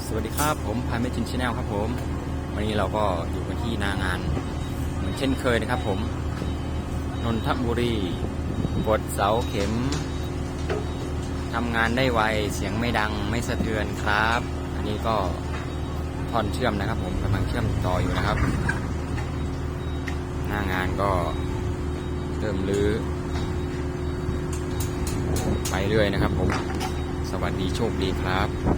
สวัสดีครับผมพายเมจินชาแนลครับผมวันนี้เราก็อยู่กันที่หน้างานเหมือนเช่นเคยนะครับผมนนทบุรีกดเสาเข็มทำงานได้ไวเสียงไม่ดังไม่สะเทือนครับอันนี้ก็ท่อนเชื่อมนะครับผมกำลังเชื่อมต่ออยู่นะครับหน้างานก็เริ่มรื้อไปเรื่อยนะครับผมสวัสดีโชคดีครับ